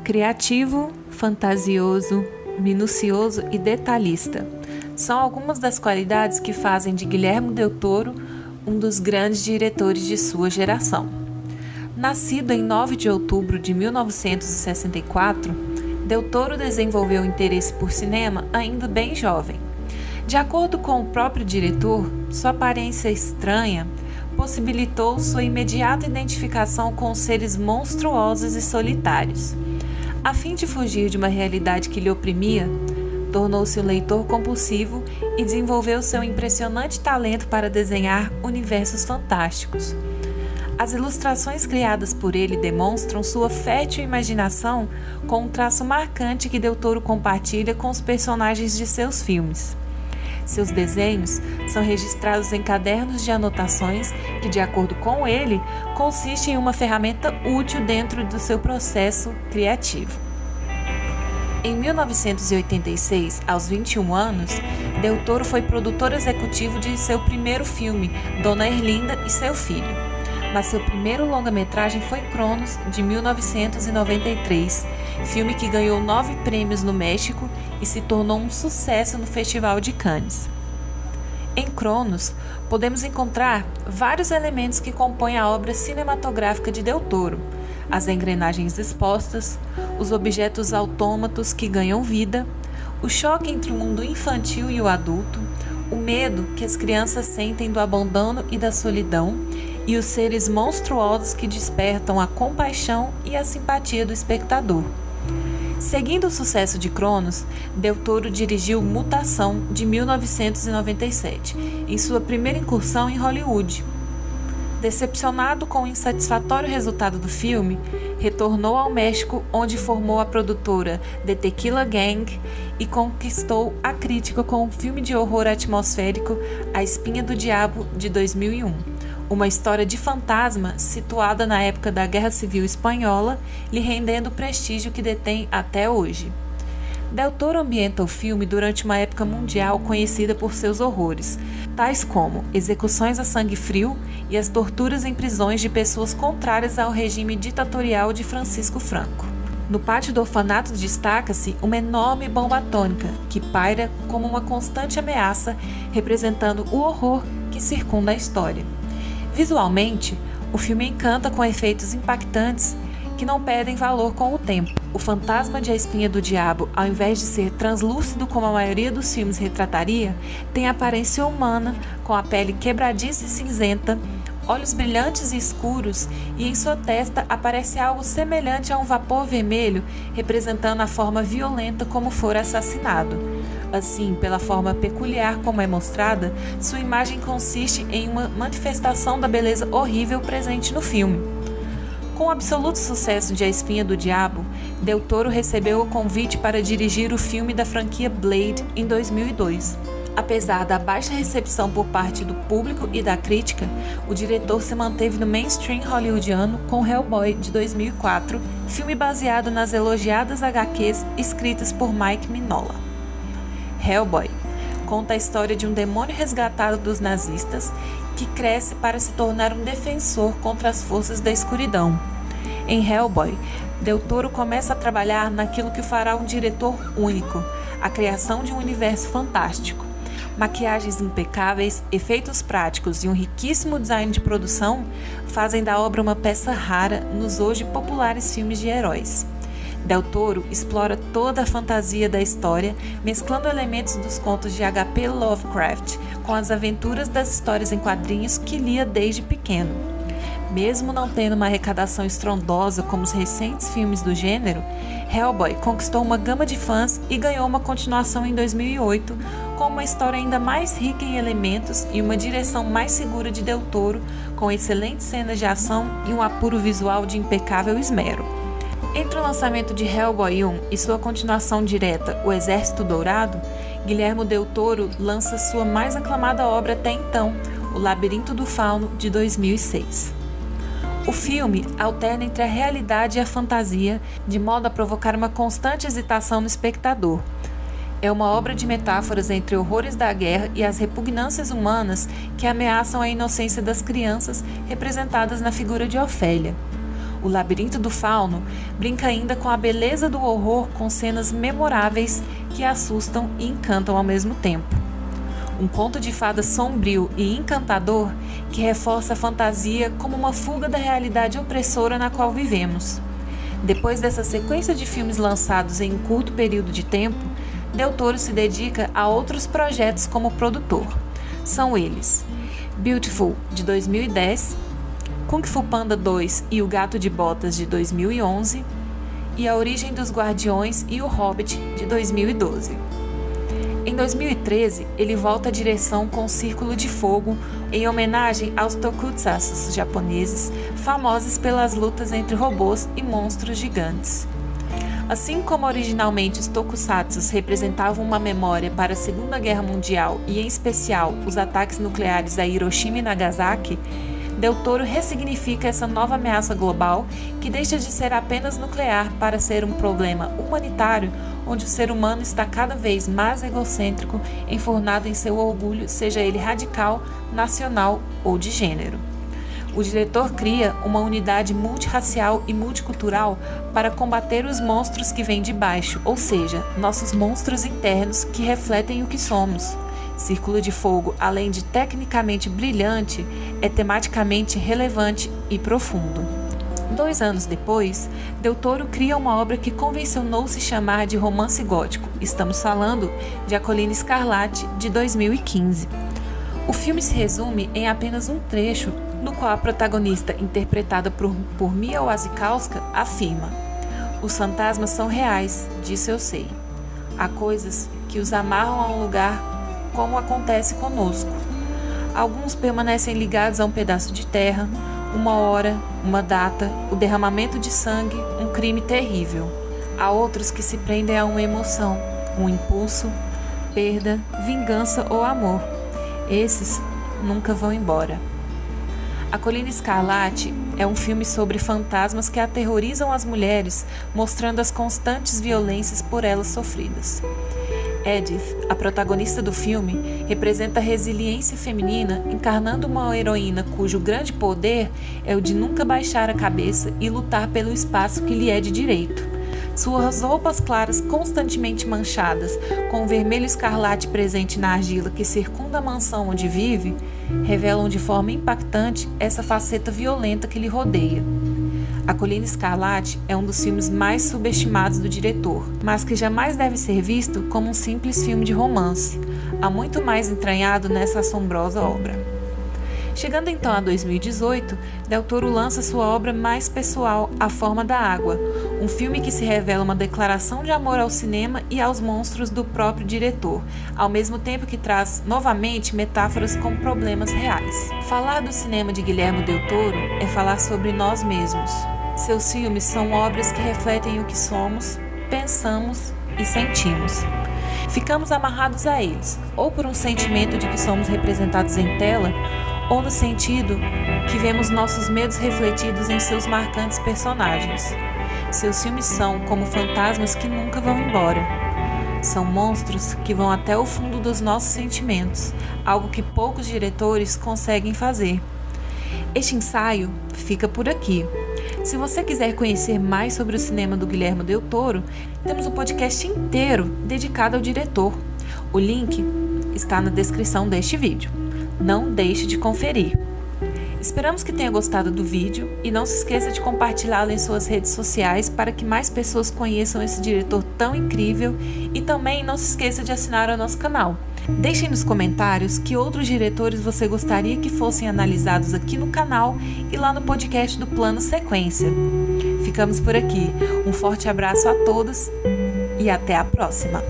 Criativo, fantasioso, minucioso e detalhista são algumas das qualidades que fazem de Guillermo del Toro um dos grandes diretores de sua geração. Nascido em 9 de outubro de 1964, del Toro desenvolveu interesse por cinema ainda bem jovem. De acordo com o próprio diretor, sua aparência estranha possibilitou sua imediata identificação com seres monstruosos e solitários. A fim de fugir de uma realidade que lhe oprimia, tornou-se um leitor compulsivo e desenvolveu seu impressionante talento para desenhar universos fantásticos. As ilustrações criadas por ele demonstram sua fértil imaginação com um traço marcante que del Toro compartilha com os personagens de seus filmes. Seus desenhos são registrados em cadernos de anotações que, de acordo com ele, consistem em uma ferramenta útil dentro do seu processo criativo. Em 1986, aos 21 anos, del Toro foi produtor executivo de seu primeiro filme, Dona Erlinda e seu filho. Mas seu primeiro longa-metragem foi Cronos, de 1993, filme que ganhou 9 prêmios no México e se tornou um sucesso no Festival de Cannes. Em Cronos, podemos encontrar vários elementos que compõem a obra cinematográfica de del Toro: as engrenagens expostas, os objetos autômatos que ganham vida, o choque entre o mundo infantil e o adulto, o medo que as crianças sentem do abandono e da solidão, e os seres monstruosos que despertam a compaixão e a simpatia do espectador. Seguindo o sucesso de Cronos, del Toro dirigiu Mutação, de 1997, em sua primeira incursão em Hollywood. Decepcionado com o insatisfatório resultado do filme, retornou ao México, onde formou a produtora The Tequila Gang e conquistou a crítica com o filme de horror atmosférico A Espinha do Diabo, de 2001. Uma história de fantasma situada na época da Guerra Civil Espanhola, lhe rendendo o prestígio que detém até hoje. Del Toro ambienta o filme durante uma época mundial conhecida por seus horrores, tais como execuções a sangue frio e as torturas em prisões de pessoas contrárias ao regime ditatorial de Francisco Franco. No pátio do orfanato destaca-se uma enorme bomba atômica, que paira como uma constante ameaça, representando o horror que circunda a história. Visualmente, o filme encanta com efeitos impactantes que não perdem valor com o tempo. O fantasma de A Espinha do Diabo, ao invés de ser translúcido como a maioria dos filmes retrataria, tem aparência humana, com a pele quebradiça e cinzenta, olhos brilhantes e escuros, e em sua testa aparece algo semelhante a um vapor vermelho, representando a forma violenta como for assassinado. Assim, pela forma peculiar como é mostrada, sua imagem consiste em uma manifestação da beleza horrível presente no filme. Com o absoluto sucesso de A Espinha do Diabo, del Toro recebeu o convite para dirigir o filme da franquia Blade em 2002. Apesar da baixa recepção por parte do público e da crítica, o diretor se manteve no mainstream hollywoodiano com Hellboy, de 2004, filme baseado nas elogiadas HQs escritas por Mike Mignola. Hellboy conta a história de um demônio resgatado dos nazistas que cresce para se tornar um defensor contra as forças da escuridão. Em Hellboy, del Toro começa a trabalhar naquilo que o fará um diretor único, a criação de um universo fantástico. Maquiagens impecáveis, efeitos práticos e um riquíssimo design de produção fazem da obra uma peça rara nos hoje populares filmes de heróis. Del Toro explora toda a fantasia da história, mesclando elementos dos contos de H.P. Lovecraft com as aventuras das histórias em quadrinhos que lia desde pequeno. Mesmo não tendo uma arrecadação estrondosa como os recentes filmes do gênero, Hellboy conquistou uma gama de fãs e ganhou uma continuação em 2008, com uma história ainda mais rica em elementos e uma direção mais segura de del Toro, com excelentes cenas de ação e um apuro visual de impecável esmero. Entre o lançamento de Hellboy 1 e sua continuação direta, O Exército Dourado, Guillermo del Toro lança sua mais aclamada obra até então, O Labirinto do Fauno, de 2006. O filme alterna entre a realidade e a fantasia, de modo a provocar uma constante hesitação no espectador. É uma obra de metáforas entre horrores da guerra e as repugnâncias humanas que ameaçam a inocência das crianças, representadas na figura de Ofélia. O Labirinto do Fauno brinca ainda com a beleza do horror, com cenas memoráveis que assustam e encantam ao mesmo tempo. Um conto de fadas sombrio e encantador que reforça a fantasia como uma fuga da realidade opressora na qual vivemos. Depois dessa sequência de filmes lançados em um curto período de tempo, Del Toro se dedica a outros projetos como produtor. São eles: Beautiful, de 2010, Kung Fu Panda 2 e O Gato de Botas, de 2011, e A Origem dos Guardiões e O Hobbit, de 2012. Em 2013, ele volta à direção com Círculo de Fogo, em homenagem aos tokusatsu japoneses, famosos pelas lutas entre robôs e monstros gigantes. Assim como originalmente os tokusatsu representavam uma memória para a Segunda Guerra Mundial e, em especial, os ataques nucleares a Hiroshima e Nagasaki, Del Toro ressignifica essa nova ameaça global que deixa de ser apenas nuclear para ser um problema humanitário, onde o ser humano está cada vez mais egocêntrico, enfornado em seu orgulho, seja ele radical, nacional ou de gênero. O diretor cria uma unidade multirracial e multicultural para combater os monstros que vêm de baixo, ou seja, nossos monstros internos que refletem o que somos. Círculo de Fogo, além de tecnicamente brilhante, é tematicamente relevante e profundo. 2 anos depois, Del Toro cria uma obra que convencionou se chamar de romance gótico. Estamos falando de A Colina Escarlate, de 2015. O filme se resume em apenas um trecho, no qual a protagonista, interpretada por Mia Wasikowska, afirma: "Os fantasmas são reais, disso eu sei. Há coisas que os amarram a um lugar como acontece conosco. Alguns permanecem ligados a um pedaço de terra, uma hora, uma data, o derramamento de sangue, um crime terrível. Há outros que se prendem a uma emoção, um impulso, perda, vingança ou amor. Esses nunca vão embora." A Colina Escarlate é um filme sobre fantasmas que aterrorizam as mulheres, mostrando as constantes violências por elas sofridas. Edith, a protagonista do filme, representa a resiliência feminina, encarnando uma heroína cujo grande poder é o de nunca baixar a cabeça e lutar pelo espaço que lhe é de direito. Suas roupas claras constantemente manchadas, com o vermelho escarlate presente na argila que circunda a mansão onde vive, revelam de forma impactante essa faceta violenta que lhe rodeia. A Colina Escarlate é um dos filmes mais subestimados do diretor, mas que jamais deve ser visto como um simples filme de romance. Há muito mais entranhado nessa assombrosa obra. Chegando então a 2018, Del Toro lança sua obra mais pessoal, A Forma da Água, um filme que se revela uma declaração de amor ao cinema e aos monstros do próprio diretor, ao mesmo tempo que traz novamente metáforas com problemas reais. Falar do cinema de Guillermo del Toro é falar sobre nós mesmos. Seus filmes são obras que refletem o que somos, pensamos e sentimos. Ficamos amarrados a eles, ou por um sentimento de que somos representados em tela, ou no sentido que vemos nossos medos refletidos em seus marcantes personagens. Seus filmes são como fantasmas que nunca vão embora. São monstros que vão até o fundo dos nossos sentimentos, algo que poucos diretores conseguem fazer. Este ensaio fica por aqui. Se você quiser conhecer mais sobre o cinema do Guillermo del Toro, temos um podcast inteiro dedicado ao diretor. O link está na descrição deste vídeo. Não deixe de conferir. Esperamos que tenha gostado do vídeo e não se esqueça de compartilhá-lo em suas redes sociais para que mais pessoas conheçam esse diretor tão incrível, e também não se esqueça de assinar o nosso canal. Deixem nos comentários que outros diretores você gostaria que fossem analisados aqui no canal e lá no podcast do Plano Sequência. Ficamos por aqui. Um forte abraço a todos e até a próxima!